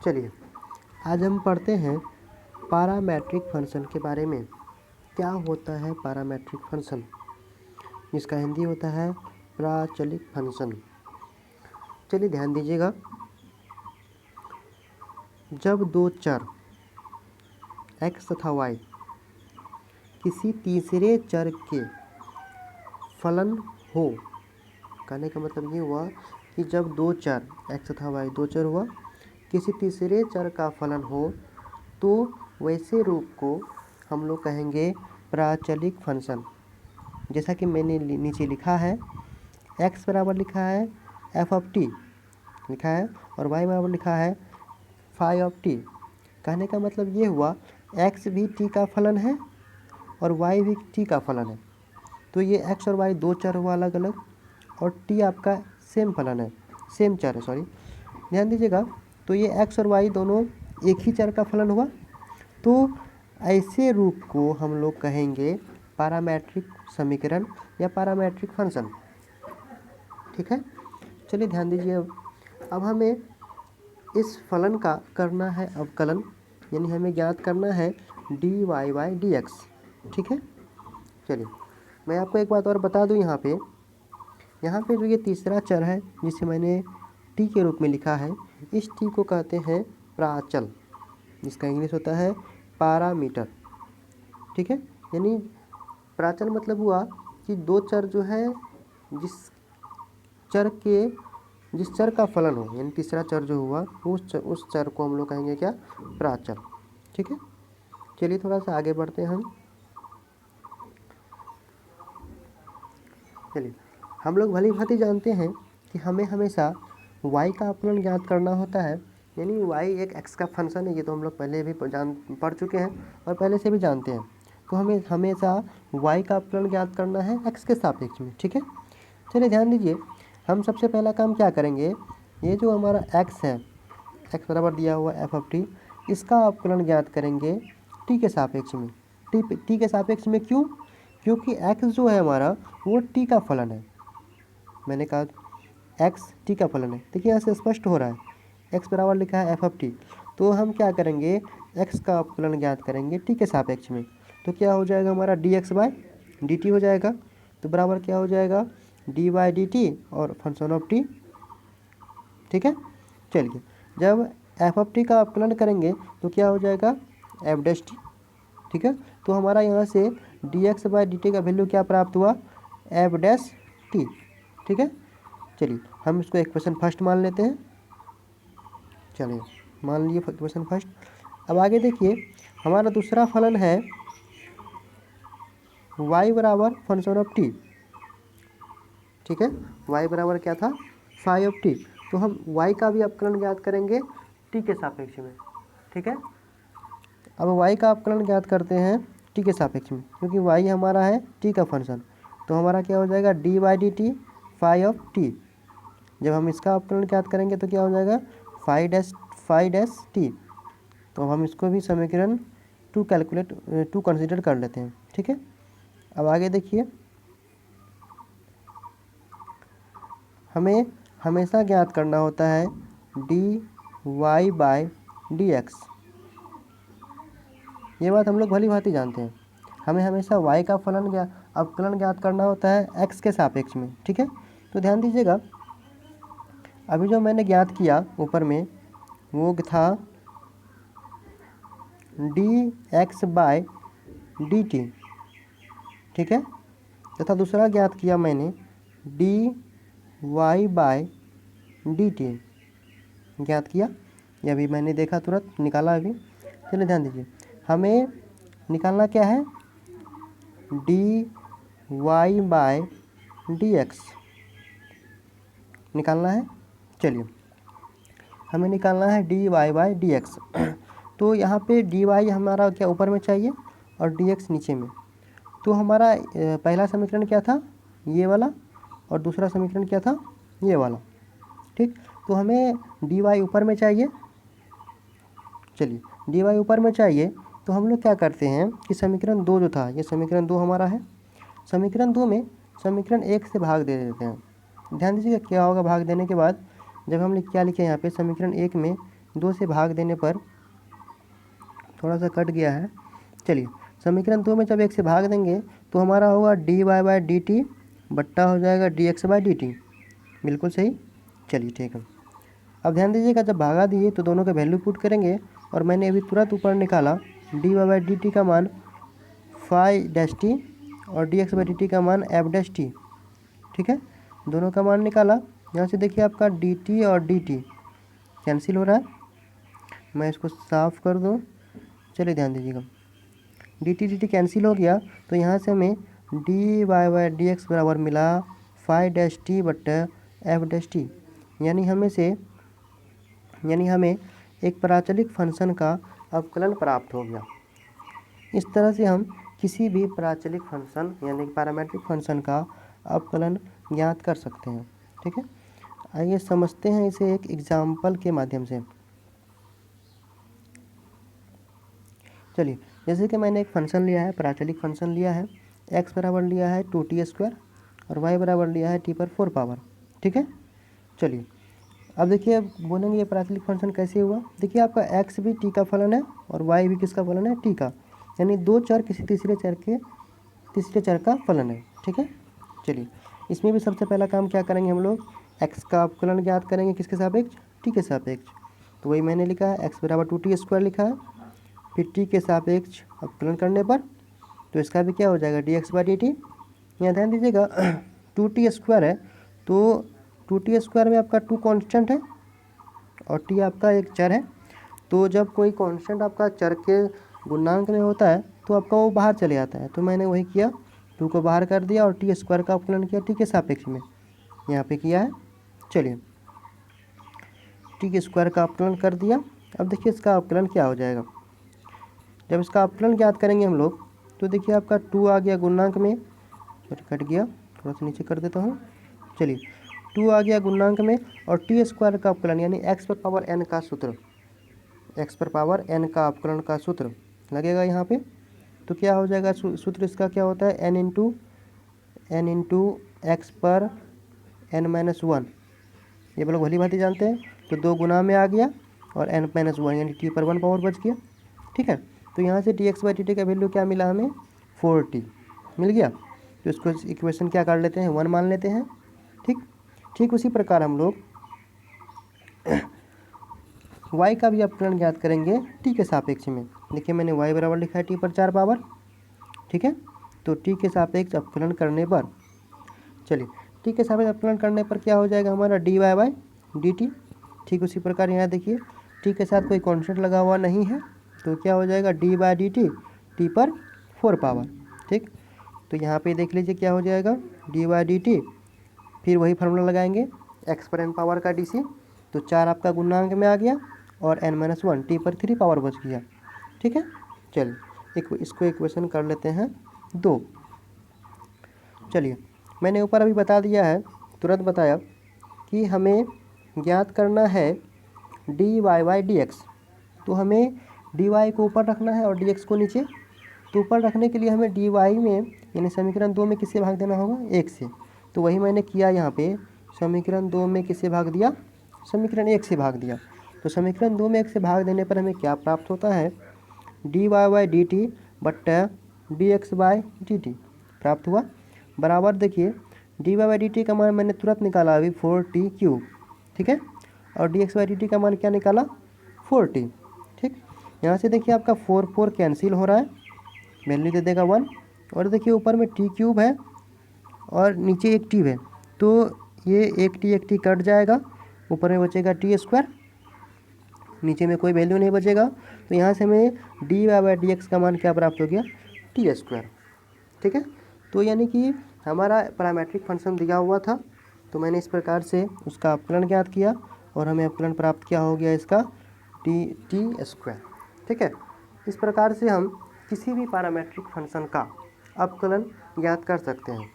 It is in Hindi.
चलिए आज हम पढ़ते हैं पैरामीट्रिक फंक्शन के बारे में। क्या होता है पैरामीट्रिक फंक्शन? इसका हिंदी होता है प्राचलिक फंक्शन। चलिए ध्यान दीजिएगा, जब दो चर x तथा y किसी तीसरे चर के फलन हो, कहने का मतलब ये हुआ कि जब दो चर x तथा y दो चर हुआ, किसी तीसरे चर का फलन हो, तो वैसे रूप को हम लोग कहेंगे प्राचलिक फंक्शन। जैसा कि मैंने नीचे लिखा है, x बराबर लिखा है f ऑफ t लिखा है और y बराबर लिखा है फाई ऑफ t। कहने का मतलब ये हुआ x भी t का फलन है और y भी t का फलन है। तो ये x और y दो चर हुआ अलग अलग, और t आपका सेम फलन है, सेम चर है, सॉरी ध्यान दीजिएगा। तो ये x और y दोनों एक ही चर का फलन हुआ, तो ऐसे रूप को हम लोग कहेंगे पैरामीट्रिक समीकरण या पैरामीट्रिक फंक्शन। ठीक है, चलिए ध्यान दीजिए। अब हमें इस फलन का करना है अवकलन, यानी हमें ज्ञात करना है dy बाई dx। ठीक है, चलिए मैं आपको एक बात और बता दूं, यहाँ पे जो ये तीसरा चर है जिसे मैंने t के रूप में लिखा है, इस t को कहते हैं प्राचल, जिसका इंग्लिश होता है पैरामीटर। ठीक है, यानी प्राचल मतलब हुआ कि दो चर जो है जिस चर का फलन हो, यानी तीसरा चर जो हुआ उस चर को हम लोग कहेंगे क्या? प्राचल। ठीक है, चलिए थोड़ा सा आगे बढ़ते हैं चलिए हम लोग भली भांति जानते हैं कि हमें हमेशा y का अवकलन ज्ञात करना होता है, यानी y एक x का फंक्शन है। ये तो हम लोग पहले भी पढ़ चुके हैं और पहले से भी जानते हैं। तो हमें हमेशा y का अवकलन ज्ञात करना है x के सापेक्ष में। ठीक है, चलिए ध्यान दीजिए, हम सबसे पहला काम क्या करेंगे, ये जो हमारा x है, x बराबर दिया हुआ f ऑफ t, इसका अवकलन ज्ञात करेंगे t के सापेक्ष में। t के सापेक्ष में क्यों? क्योंकि x जो है हमारा वो t का फलन है। मैंने कहा x t का फलन है, देखिए यहाँ से स्पष्ट हो रहा है, x बराबर लिखा है f ऑफ t। तो हम क्या करेंगे, x का अवकलन ज्ञात करेंगे t के सापेक्ष में। तो क्या हो जाएगा हमारा dx बाई dt हो जाएगा। तो बराबर क्या हो जाएगा, d बाई dt और फंक्शन ऑफ t। ठीक है, चलिए जब f ऑफ t का अवकलन करेंगे तो क्या हो जाएगा, f डैश t। ठीक है, तो हमारा यहाँ से dx बाई dt का वैल्यू क्या प्राप्त हुआ, f डैश t। ठीक है, चलिए हम इसको इक्वेशन फर्स्ट मान लेते हैं। चलिए मान लिए इक्वेशन फर्स्ट। अब आगे देखिए, हमारा दूसरा फलन है y बराबर फंक्शन ऑफ t। ठीक है, y बराबर क्या था, फाई ऑफ t। तो हम y का भी अवकलन ज्ञात करेंगे t के सापेक्ष में। ठीक है, अब y का अवकलन ज्ञात करते हैं t के सापेक्ष में, क्योंकि y हमारा है t का फंक्शन। तो हमारा क्या हो जाएगा, d by D T phi of t। जब हम इसका अवकलन ज्ञात करेंगे तो क्या हो जाएगा, फाई डैश t। तो हम इसको भी समीकरण टू कंसिडर कर लेते हैं। ठीक है, अब आगे देखिए, हमें हमेशा ज्ञात करना होता है dy बाई dx। ये बात हम लोग भली भांति जानते हैं, हमें हमेशा y का अवकलन ज्ञात करना होता है x के सापेक्ष में। ठीक है, तो ध्यान दीजिएगा, अभी जो मैंने ज्ञात किया ऊपर में वो था dx बाई dt। ठीक है, तथा दूसरा ज्ञात किया मैंने dy बाई dt ज्ञात किया। ये अभी मैंने देखा, तुरंत निकाला अभी। चलिए ध्यान दीजिए, हमें निकालना क्या है, dy बाई dx निकालना है। चलिए हमें निकालना है dy बाई dx। तो यहाँ पे dy हमारा क्या ऊपर में चाहिए और dx नीचे में। तो हमारा पहला समीकरण क्या था, ये वाला, और दूसरा समीकरण क्या था, ये वाला। ठीक, तो हमें dy ऊपर में चाहिए। चलिए dy ऊपर में चाहिए, तो हम लोग क्या करते हैं कि समीकरण 2 जो था, ये समीकरण 2 हमारा है, समीकरण 2 में समीकरण 1 से भाग दे देते हैं। ध्यान दीजिएगा क्या होगा, भाग देने के बाद जब हम क्या लिखे यहाँ पे, समीकरण 1 में 2 से भाग देने पर थोड़ा सा कट गया है। चलिए, समीकरण 2 में जब 1 से भाग देंगे तो हमारा होगा dy/dt बट्टा हो जाएगा dx/dt। बिल्कुल सही। चलिए ठीक है। अब ध्यान दीजिएगा, जब भागा दिए तो दोनों का वैल्यू पुट करेंगे और मैंने अभी तुरंत ऊपर निकाला dy/dt का मान φ' और dx/dt का मान f'। ठीक है, दोनों का मान निकाला। यहाँ से देखिए आपका dt और dt कैंसिल हो रहा है। मैं इसको साफ कर दूँ। चलिए ध्यान दीजिएगा, dt कैंसिल हो गया तो यहाँ से हमें dy/dx बराबर मिला φ' बट्टा f'। यानी हमें एक प्राचलिक फंक्शन का अवकलन प्राप्त हो गया। इस तरह से हम किसी भी प्राचलिक फंक्शन यानी पैरामीट्रिक फंक्शन का अवकलन ज्ञात कर सकते हैं। ठीक है, आइए समझते हैं इसे एक एग्जाम्पल के माध्यम से। चलिए, जैसे कि मैंने एक फंक्शन लिया है, प्राचलिक फंक्शन लिया है, x बराबर लिया है 2t² और y बराबर लिया है t पर 4 पावर। ठीक है, चलिए अब देखिए, अब बोलेंगे ये प्राचलिक फंक्शन कैसे हुआ। देखिए आपका x भी t का फलन है और y भी किसका फलन है, t का, यानी दो चर किसी तीसरे चर का फलन है। ठीक है, चलिए इसमें भी सबसे पहला काम क्या करेंगे, हम लोग x का अवकलन ज्ञात करेंगे किसके सापेक्ष, t के सापेक्ष। तो वही मैंने लिखा है, x बराबर 2t² लिखा है, फिर t के सापेक्ष अवकलन करने पर तो इसका भी क्या हो जाएगा dx/dt। यहाँ ध्यान दीजिएगा 2t² है तो 2t² में आपका 2 कांस्टेंट है और t आपका एक चर है। तो जब कोई कांस्टेंट आपका चर के गुणांक में होता है तो आपका वो बाहर चले जाता है। तो मैंने वही किया, 2 को बाहर कर दिया और t² का अवकलन किया t के सापेक्ष में, यहाँ पे किया है। चलिए, t² का अवकलन कर दिया। अब देखिए इसका अवकलन क्या हो जाएगा। जब इसका अवकलन ज्ञात करेंगे हम लोग तो देखिए आपका 2 आ गया गुणांक में, कट गया, थोड़ा सा नीचे कर देता हूँ। चलिए, 2 आ गया गुणांक में और t² का अवकलन यानी x पर पावर n का सूत्र, x पर पावर n का अवकलन का सूत्र लगेगा यहाँ पे। तो क्या हो जाएगा, सूत्र इसका क्या होता है, n इंटू x पर n-1। ये लोग भली भांति जानते हैं। तो 2 गुना में आ गया और n-1 यानी t पर 1 पावर बच गया। ठीक है, तो यहाँ से dx/dt का वैल्यू क्या मिला हमें, 4t मिल गया। तो इसको इक्वेशन क्या कर लेते हैं, 1 मान लेते हैं। ठीक उसी प्रकार हम लोग y का भी अवकलन ज्ञात करेंगे t के सापेक्ष में। देखिए मैंने y बराबर लिखा है t पर 4 पावर। ठीक है, तो t के सापेक्ष अवकलन करने पर, चलिए t के सापेक्ष अवकलन करने पर क्या हो जाएगा हमारा dy/dt। ठीक उसी प्रकार यहाँ देखिए t के साथ कोई कांस्टेंट लगा हुआ नहीं है तो क्या हो जाएगा d/dt t पर 4 पावर। ठीक, तो यहाँ पे देख लीजिए क्या हो जाएगा d/dt, फिर वही फार्मूला लगाएंगे x पर n पावर का dc, तो 4 आपका गुणांक में आ गया और n-1 t पर 3 पावर बच गया। ठीक है, चलिए इसको इक्वेशन कर लेते हैं 2। चलिए, मैंने ऊपर अभी बता दिया है, तुरंत बताया कि हमें ज्ञात करना है dy/dx। तो हमें dy को ऊपर रखना है और dx को नीचे। तो ऊपर रखने के लिए हमें dy में यानी समीकरण 2 में किससे भाग देना होगा, 1 से। तो वही मैंने किया, यहाँ पे समीकरण 2 में किससे भाग दिया, समीकरण 1 से भाग दिया। तो समीकरण 2 में 1 से भाग देने पर हमें क्या प्राप्त होता है, dy/dt बट्टा dx/dt प्राप्त हुआ। बराबर देखिए dy/dt का मान मैंने तुरंत निकाला अभी 4t³। ठीक है, और dx/dt का मान क्या निकाला, 4t। ठीक, यहाँ से देखिए आपका 4 कैंसिल हो रहा है, वैल्यू दे देगा 1। और देखिए ऊपर में t³ है और नीचे एक t है, तो ये एक t कट जाएगा, ऊपर में बचेगा t², नीचे में कोई वैल्यू नहीं बचेगा। तो यहाँ से हमें dy/dx का मान क्या प्राप्त हो गया, t²। ठीक है, तो यानी कि हमारा पैरामीट्रिक फंक्शन दिया हुआ था, तो मैंने इस प्रकार से उसका अवकलन ज्ञात किया और हमें अवकलन प्राप्त क्या हो गया इसका, t²। ठीक है, इस प्रकार से हम किसी भी पैरामीट्रिक फंक्शन का अवकलन ज्ञात कर सकते हैं।